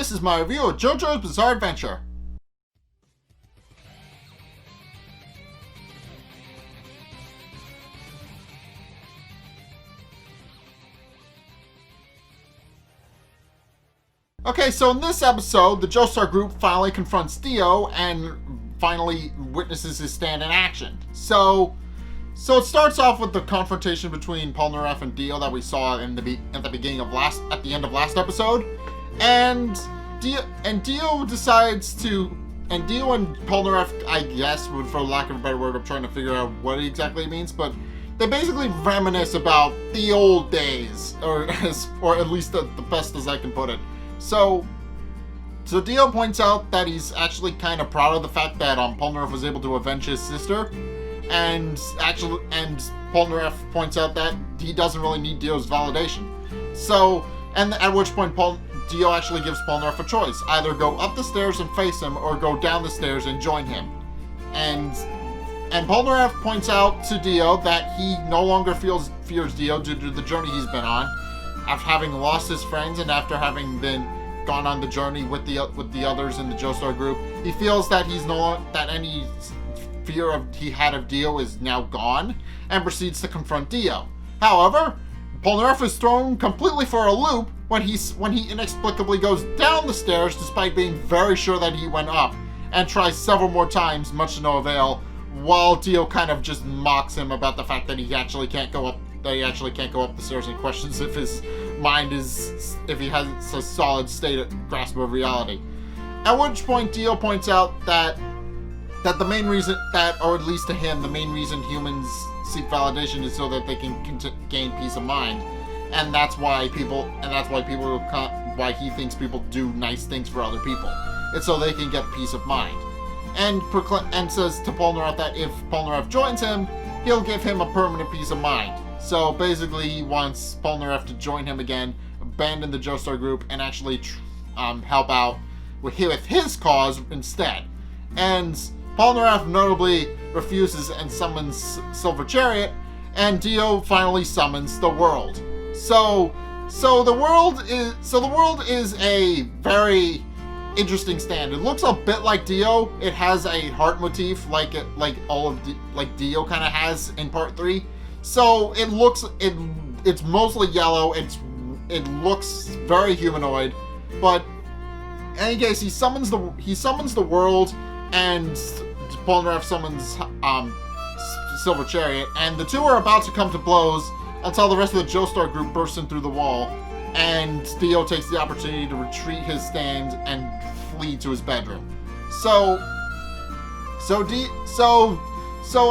this is my review of JoJo's Bizarre Adventure. Okay, so in this episode, the Joestar Group finally confronts DIO and finally witnesses his stand in action. So it starts off with the confrontation between Polnareff and DIO that we saw at the end of last episode, and DIO and Polnareff, I guess, for lack of a better word, I'm trying to figure out what it exactly means, but they basically reminisce about the old days, or at least the best as I can put it. So DIO points out that he's actually kind of proud of the fact that Polnareff was able to avenge his sister, and Polnareff points out that he doesn't really need DIO's validation. So, and at which point DIO actually gives Polnareff a choice: either go up the stairs and face him, or go down the stairs and join him. And Polnareff points out to DIO that he no longer fears DIO due to the journey he's been on, after having lost his friends and after having gone on the journey with the others in the Joestar Group. He feels that that any fear he had of DIO is now gone, and proceeds to confront DIO. However, Polnareff is thrown completely for a loop when he inexplicably goes down the stairs despite being very sure that he went up, and tries several more times, much to no avail, while DIO kind of just mocks him about the fact that he actually can't go up the stairs, and questions if his mind if he has a solid grasp of reality. At which point DIO points out that the main reason or at least to him, the main reason humans seek validation is so that they can gain peace of mind, and that's why he thinks people do nice things for other people. It's so they can get peace of mind, and says to Polnareff that if Polnareff joins him, he'll give him a permanent peace of mind. So basically, he wants Polnareff to join him again, abandon the Joestar Group, and actually help out with his cause instead. And Polnareff notably refuses and summons Silver Chariot, and DIO finally summons the World. So the World is a very interesting stand. It looks a bit like DIO. It has a heart motif like DIO kind of has in Part 3. So it's mostly yellow. It looks very humanoid, but in any case, he summons the World, and Polnareff summons Silver Chariot, and the two are about to come to blows until the rest of the Joestar Group bursts in through the wall, and DIO takes the opportunity to retreat his stand and flee to his bedroom. So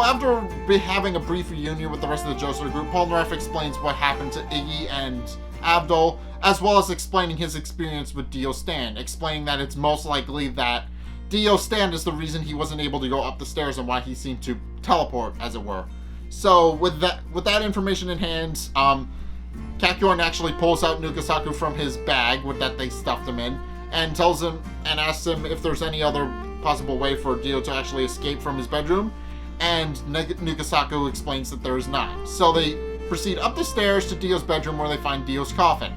after having a brief reunion with the rest of the Joestar Group, Polnareff explains what happened to Iggy and Abdul, as well as explaining his experience with DIO Stand, explaining that it's most likely that DIO Stand is the reason he wasn't able to go up the stairs and why he seemed to teleport, as it were. So with that information in hand, Kakyoin actually pulls out Nukasaku from his bag that they stuffed him in, and asks him if there's any other possible way for DIO to actually escape from his bedroom. And Nukasaku explains that there is not. So they proceed up the stairs to DIO's bedroom, where they find DIO's coffin,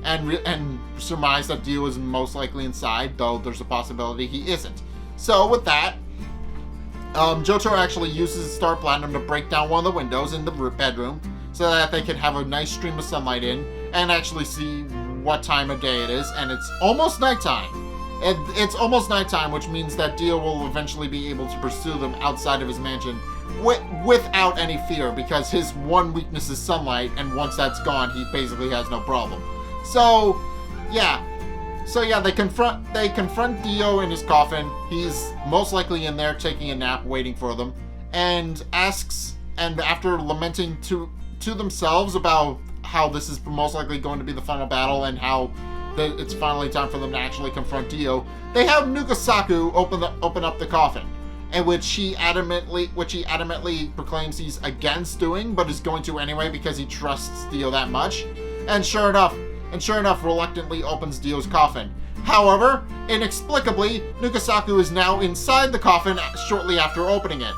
and surmise that DIO is most likely inside, though there's a possibility he isn't. So with that, Jotaro actually uses Star Platinum to break down one of the windows in the bedroom so that they can have a nice stream of sunlight in and actually see what time of day it is, and it's almost nighttime. It's almost nighttime, which means that DIO will eventually be able to pursue them outside of his mansion without any fear, because his one weakness is sunlight, and once that's gone, he basically has no problem. So yeah, they confront DIO in his coffin. He's most likely in there taking a nap, waiting for them, and after lamenting to themselves about how this is most likely going to be the final battle and how it's finally time for them to actually confront DIO, they have Nukasaku open up the coffin, and which he adamantly proclaims he's against doing, but is going to anyway because he trusts DIO that much. And sure enough, reluctantly opens DIO's coffin. However, inexplicably, Nukasaku is now inside the coffin shortly after opening it,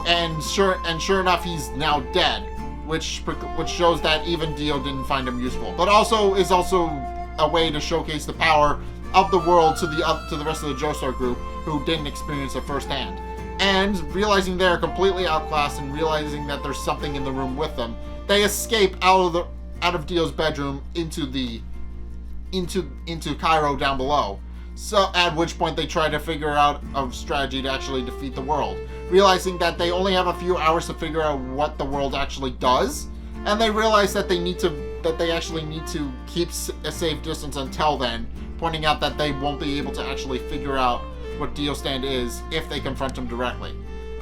and sure enough, he's now dead, which shows that even DIO didn't find him useful, but is also a way to showcase the power of the world to the rest of the Joestar Group who didn't experience it firsthand. And realizing they're completely outclassed and realizing that there's something in the room with them, they escape out of Dio's bedroom into Cairo down below. So at which point they try to figure out a strategy to actually defeat the world, realizing that they only have a few hours to figure out what the world actually does, and they realize that they actually need to keep a safe distance until then, pointing out that they won't be able to actually figure out what Dio Stand is if they confront him directly.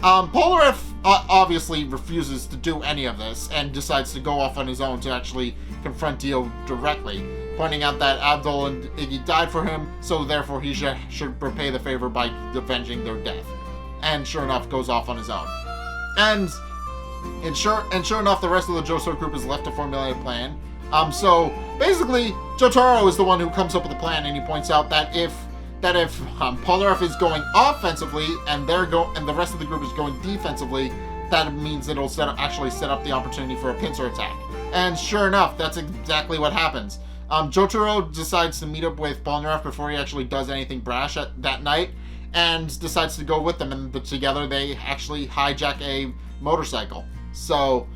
Polnareff obviously refuses to do any of this and decides to go off on his own to actually confront Dio directly, pointing out that Abdul and Iggy died for him, so therefore he should repay the favor by avenging their death. And sure enough, goes off on his own. And sure enough, the rest of the Joestar Group is left to formulate a plan. So basically, Jotaro is the one who comes up with a plan, and he points out that if Polnareff is going offensively and the rest of the group is going defensively, that means it'll actually set up the opportunity for a pincer attack. And sure enough, that's exactly what happens. Jotaro decides to meet up with Polnareff before he actually does anything brash that night, and decides to go with them, and together they actually hijack a motorcycle. So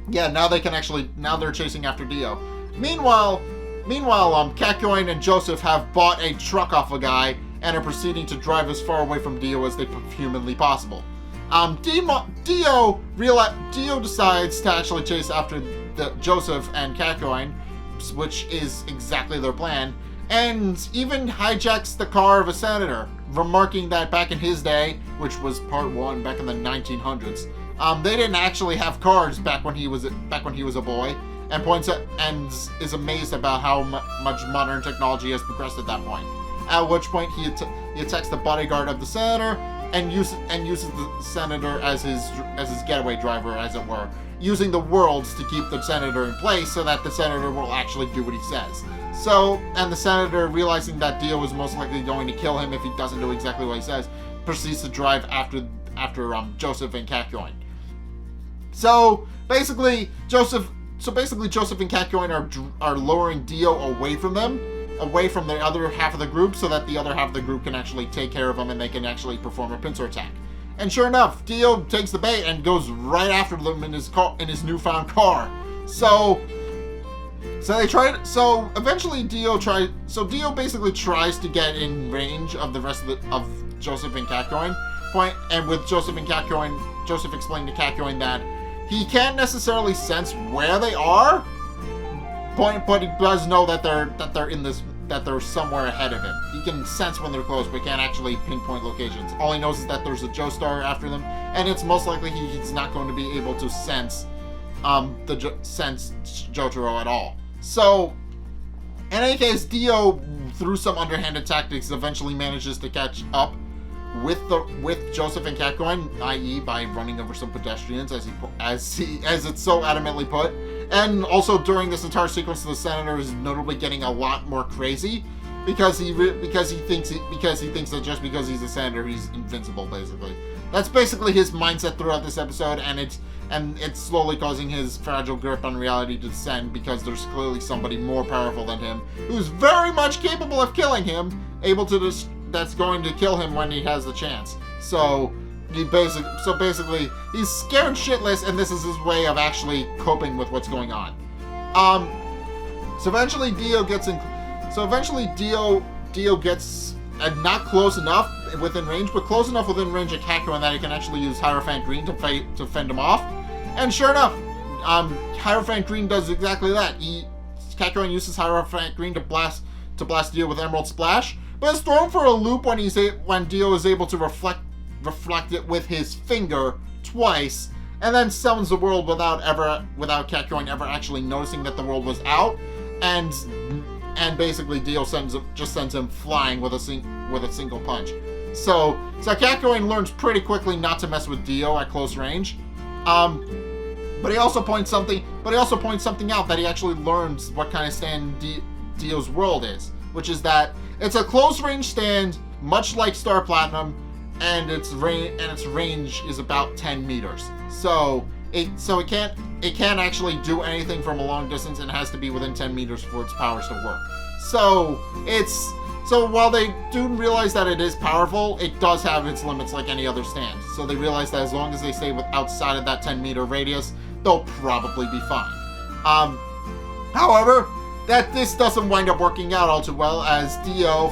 yeah, now they're chasing after Dio. Meanwhile, Kakyoin and Joseph have bought a truck off a guy and are proceeding to drive as far away from Dio as they humanly possible. Dio decides to actually chase after Joseph and Kakyoin, which is exactly their plan, and even hijacks the car of a senator, remarking that back in his day, which was part 1, back in the 1900s, they didn't actually have cars back when he was a boy, and points out and is amazed about how much modern technology has progressed at that point. At which point he attacks the bodyguard of the senator and uses the senator as his getaway driver, as it were, using the worlds to keep the senator in place so that the senator will actually do what he says. So, and the senator, realizing that Dio is most likely going to kill him if he doesn't do exactly what he says, proceeds to drive after Joseph and Kakyoin. So basically Joseph and Kakyoin are lowering Dio away from the other half of the group, so that the other half of the group can actually take care of him and they can actually perform a pincer attack. And sure enough, Dio takes the bait and goes right after them in his newfound car. So eventually Dio basically tries to get in range of the rest of Joseph and Kakyoin. And with Joseph explained to Kakyoin that he can't necessarily sense where they are, but he does know that they're somewhere ahead of him. He can sense when they're close, but can't actually pinpoint locations. All he knows is that there's a Joestar after them, and it's most likely he's not going to be able to sense Jotaro at all. So, in any case, Dio, through some underhanded tactics, eventually manages to catch up with Joseph and Kakyoin, i.e. by running over some pedestrians, as it's so adamantly put. And also during this entire sequence, the senator is notably getting a lot more crazy because he thinks that just because he's a senator, he's invincible. Basically, that's basically his mindset throughout this episode, and it's slowly causing his fragile grip on reality to descend because there's clearly somebody more powerful than him who's very much capable of killing him, that's going to kill him when he has the chance. So basically, he's scared shitless, and this is his way of actually coping with what's going on. So eventually Dio gets not close enough within range, but close enough within range of Kakyoin that he can actually use Hierophant Green to fend him off. And sure enough, Hierophant Green does exactly that. Kakyoin uses Hierophant Green to blast Dio with Emerald Splash, but is thrown for a loop when Dio is able to reflect it with his finger twice, and then summons the world without Kakyoin ever actually noticing that the world was out, and basically Dio just sends him flying with a single punch. So Kakyoin learns pretty quickly not to mess with Dio at close range. But he also points something out, that he actually learns what kind of stand Dio's world is, which is that it's a close range stand, much like Star Platinum, and its range is about 10 meters. So it can't actually do anything from a long distance, and has to be within 10 meters for its powers to work. So So while they do realize that it is powerful, it does have its limits like any other stand. So they realize that as long as they stay outside of that 10-meter radius, they'll probably be fine. However, that this doesn't wind up working out all too well, as Dio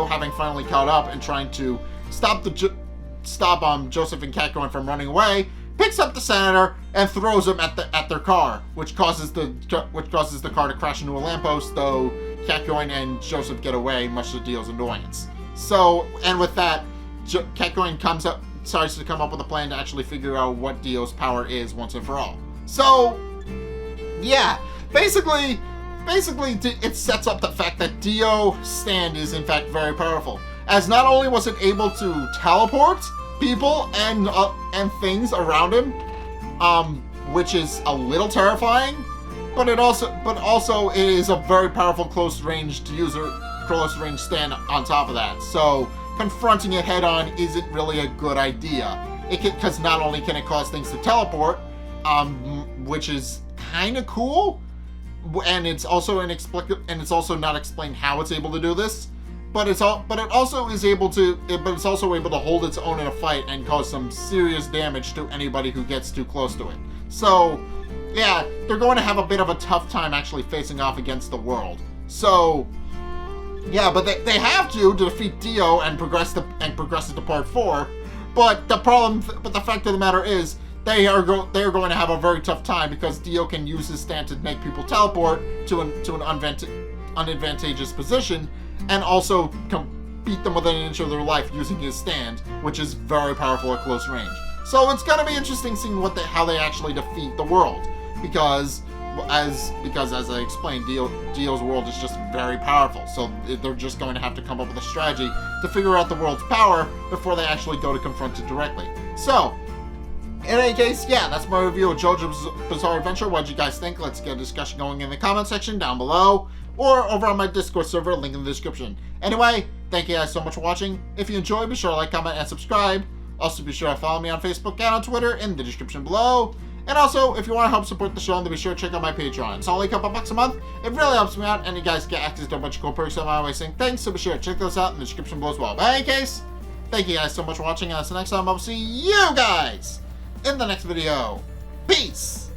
having finally caught up and trying to stop Joseph and Catcoin from running away, picks up the senator and throws him at their car, which causes the car to crash into a lamppost, though Catcoin and Joseph get away, much to Dio's annoyance. So, and with that, Catcoin starts to come up with a plan to actually figure out what Dio's power is once and for all. So, yeah, basically it sets up the fact that Dio stand is in fact very powerful, as not only was it able to teleport people and things around him, which is a little terrifying, but also it is a very powerful close range stand on top of that. So confronting it head on isn't really a good idea. Because not only can it cause things to teleport, which is kind of cool, and it's also inexplicable, and it's also not explained how it's able to do this. But it's also able to hold its own in a fight and cause some serious damage to anybody who gets too close to it. So, yeah, they're going to have a bit of a tough time actually facing off against the world. So, yeah, but they have to defeat Dio and progress to part 4. But the fact of the matter is, they are going to have a very tough time, because Dio can use his stand to make people teleport to an unadvantageous position, and also beat them within an inch of their life using his stand, which is very powerful at close range. So it's going to be interesting seeing how they actually defeat the world, because as I explained, Dio's world is just very powerful. So they're just going to have to come up with a strategy to figure out the world's power before they actually go to confront it directly. So, in any case, yeah, that's my review of JoJo's Bizarre Adventure. What did you guys think? Let's get a discussion going in the comment section down below, or over on my Discord server, link in the description. Anyway, thank you guys so much for watching. If you enjoyed, be sure to like, comment, and subscribe. Also, be sure to follow me on Facebook and on Twitter in the description below. And also, if you want to help support the show, then be sure to check out my Patreon. It's only a couple bucks a month. It really helps me out, and you guys get access to a bunch of cool perks on my way saying thanks, so be sure to check those out in the description below as well. But in any case, thank you guys so much for watching, and until next time, I'll see you guys in the next video. Peace!